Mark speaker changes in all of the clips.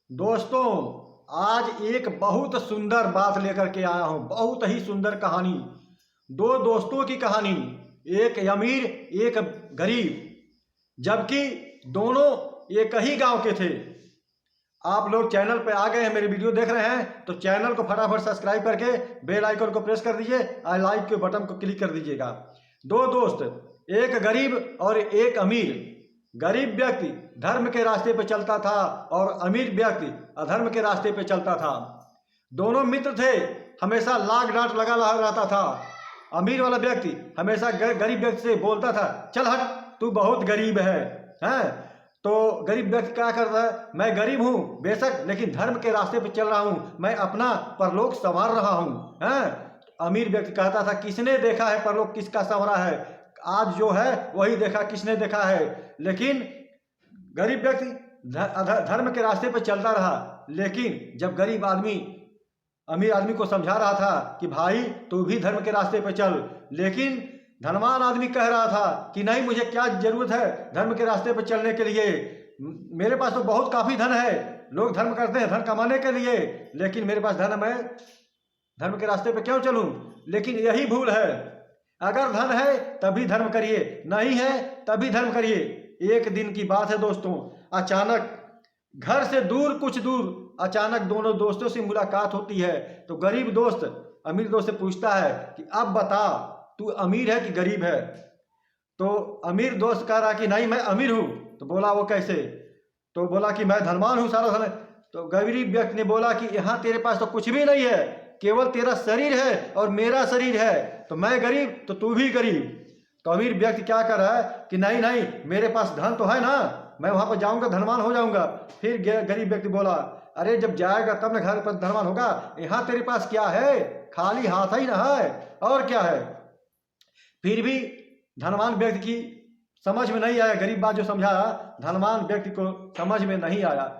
Speaker 1: दोस्तों, आज एक बहुत सुंदर बात लेकर के आया हूं। बहुत ही सुंदर कहानी। दो दोस्तों की कहानी, एक अमीर एक गरीब, जबकि दोनों एक ही गांव के थे। आप लोग चैनल पे आ गए हैं, मेरे वीडियो देख रहे हैं तो चैनल को फटाफट सब्सक्राइब करके बेल आइकन को प्रेस कर दीजिए और लाइक के बटन को क्लिक कर दीजिएगा। दो दोस्त, एक गरीब और एक अमीर। गरीब व्यक्ति धर्म के रास्ते पे चलता था और अमीर व्यक्ति अधर्म के रास्ते पे चलता था। दोनों मित्र थे, हमेशा लाग डांट लगा रहता था। अमीर वाला व्यक्ति हमेशा गरीब व्यक्ति से बोलता था, चल हट, तू बहुत गरीब है। हैं? तो गरीब व्यक्ति क्या करता है, मैं गरीब हूं बेशक, लेकिन धर्म के रास्ते पे चल रहा हूं, मैं अपना परलोक संवार रहा हूं। हैं? अमीर व्यक्ति कहता था, किसने देखा है परलोक किसका संवरा है? आज जो है वही देखा, किसने देखा है? लेकिन गरीब व्यक्ति धर्म के रास्ते पे चलता रहा। लेकिन जब गरीब आदमी अमीर आदमी को समझा रहा था कि भाई तू भी धर्म के रास्ते पे चल, लेकिन धनवान आदमी कह रहा था कि नहीं, मुझे क्या जरूरत है धर्म के रास्ते पर चलने के लिए, मेरे पास तो बहुत काफी धन है। लोग धर्म करते हैं धन कमाने के लिए, लेकिन मेरे पास धन है, मैं धर्म के रास्ते पे क्यों चलूं? लेकिन यही भूल है। अगर धन है तभी धर्म करिए, नहीं है तभी धर्म करिए। एक दिन की बात है दोस्तों, अचानक घर से दूर कुछ दूर अचानक दोनों दोस्तों से मुलाकात होती है। तो गरीब दोस्त अमीर दोस्त से पूछता है कि अब बता, तू अमीर है कि गरीब है? तो अमीर दोस्त कह रहा कि नहीं, मैं अमीर हूं। तो बोला, वो कैसे? तो बोला कि मैं धनवान हूं, सारा धन है। तो गरीब व्यक्ति ने बोला कि यहां तेरे पास तो कुछ भी नहीं है, केवल तेरा शरीर है और मेरा शरीर है। तो मैं गरीब तो तू भी गरीब। तो अमीर व्यक्ति क्या कर रहा है कि नहीं नहीं, मेरे पास धन तो है ना, मैं वहां पर जाऊंगा धनवान हो जाऊंगा। फिर गरीब व्यक्ति बोला, अरे जब जाएगा तब ना घर पर धनवान होगा, यहाँ तेरे पास क्या है? खाली हाथ ही ना है, और क्या है? फिर भी धनवान व्यक्ति की समझ में नहीं आया, गरीब बात जो समझाया धनवान व्यक्ति को समझ में नहीं आया।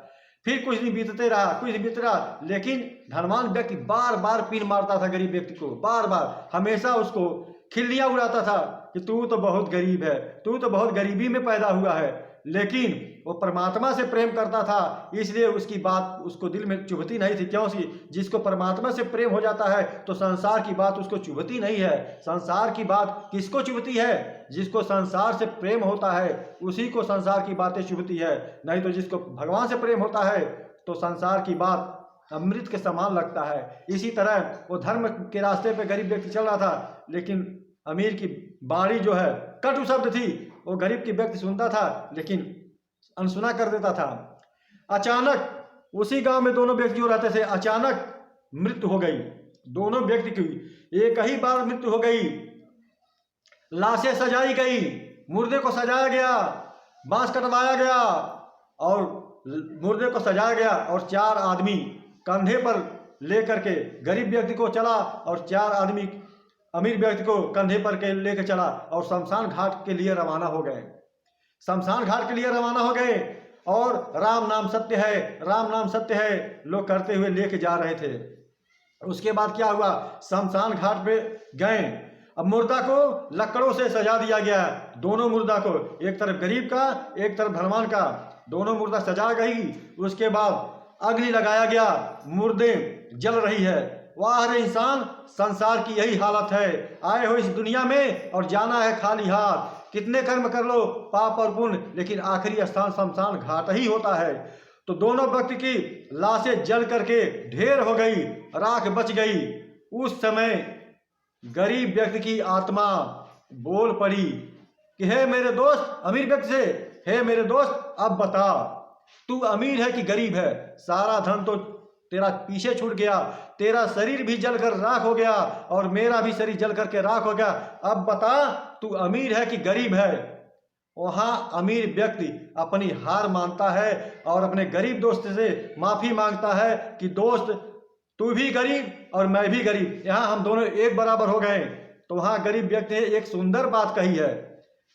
Speaker 1: फिर कुछ दिन बीतते रहा, लेकिन धनवान व्यक्ति बार बार पिन मारता था गरीब व्यक्ति को, बार बार हमेशा उसको खिल्लियां उड़ाता था कि तू तो बहुत गरीब है, तू तो बहुत गरीबी में पैदा हुआ है। लेकिन वो परमात्मा से प्रेम करता था, इसलिए उसकी बात उसको दिल में चुभती नहीं थी। क्यों? जिसको परमात्मा से प्रेम हो जाता है तो संसार की बात उसको चुभती नहीं है। संसार की बात किसको चुभती है? जिसको संसार से प्रेम होता है उसी को संसार की बातें चुभती है। नहीं तो जिसको भगवान से प्रेम होता है तो संसार की बात अमृत के समान लगता है। इसी तरह वो धर्म के रास्ते पे गरीब व्यक्ति चल रहा था, लेकिन अमीर की बाणी जो है कटु शब्द थी, वो गरीब की व्यक्ति सुनता था लेकिन अनसुना कर देता था। अचानक उसी गांव में दोनों व्यक्ति जो रहते थे, अचानक मृत्यु हो गई। दोनों व्यक्ति की एक ही बार मृत्यु हो गई। लाशें सजाई गई, मुर्दे को सजाया गया, बांस कटवाया गया और मुर्दे को सजाया गया, और 4 आदमी कंधे पर लेकर के गरीब व्यक्ति को चला और 4 आदमी अमीर व्यक्ति को कंधे पर के लेकर चला और शमशान घाट के लिए रवाना हो गए। शमशान घाट के लिए रवाना हो गए और राम नाम सत्य है, राम नाम सत्य है लोग करते हुए लेके जा रहे थे। उसके बाद क्या हुआ, शमशान घाट पे गए। अब मुर्दा को लकड़ों से सजा दिया गया, दोनों मुर्दा को, एक तरफ गरीब का एक तरफ धनवान का, दोनों मुर्दा सजा गई। उसके बाद अग्नि लगाया गया, मुर्दे जल रही है। वाह रे इंसान, संसार की यही हालत है। आए हो इस दुनिया में और जाना है खाली हाथ। कितने कर्म कर लो, पाप और पुण्य, लेकिन आखिरी स्थान शमशान घाट ही होता है। तो दोनों व्यक्ति की लाशें जल करके ढेर हो गई, राख बच गई। उस समय गरीब व्यक्ति की आत्मा बोल पड़ी कि हे मेरे दोस्त, अमीर व्यक्ति से, हे मेरे दोस्त, अब बता, तू अमीर है कि गरीब है? सारा धन तो तेरा पीछे छूट गया, तेरा शरीर भी जलकर राख हो गया और मेरा भी शरीर जल करके राख हो गया। अब बता, तू अमीर है कि गरीब है? वहां अमीर व्यक्ति अपनी हार मानता है और अपने गरीब दोस्त से माफी मांगता है कि दोस्त, तू भी गरीब और मैं भी गरीब, यहां हम दोनों एक बराबर हो गए। तो वहां गरीब व्यक्ति ने एक सुंदर बात कही है।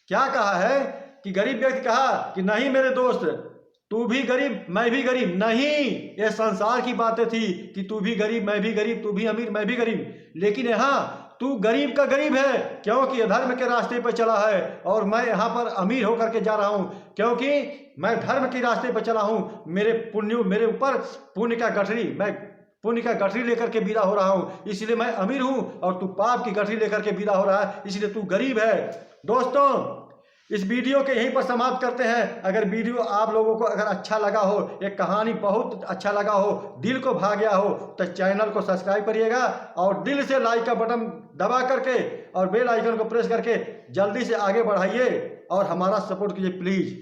Speaker 1: क्या कहा है कि गरीब व्यक्ति कहा कि नहीं मेरे दोस्त, तू भी गरीब मैं भी गरीब नहीं, ये संसार की बातें थी कि तू भी गरीब मैं भी गरीब, तू भी अमीर मैं भी गरीब, लेकिन यहाँ तू गरीब का गरीब है क्योंकि अधर्म के रास्ते पर चला है, और मैं यहाँ पर अमीर होकर के जा रहा हूँ क्योंकि मैं धर्म के रास्ते पर चला हूँ। मेरे ऊपर पुण्य का गठरी, मैं पुण्य का गठरी लेकर के विदा हो रहा हूँ, इसलिए मैं अमीर हूँ और तू पाप की गठरी लेकर के विदा हो रहा है, इसलिए तू गरीब है। दोस्तों, इस वीडियो के यहीं पर समाप्त करते हैं। अगर वीडियो आप लोगों को अगर अच्छा लगा हो, एक कहानी बहुत अच्छा लगा हो, दिल को भा गया हो, तो चैनल को सब्सक्राइब करिएगा और दिल से लाइक का बटन दबा करके और बेल आइकन को प्रेस करके जल्दी से आगे बढ़ाइए और हमारा सपोर्ट कीजिए प्लीज़।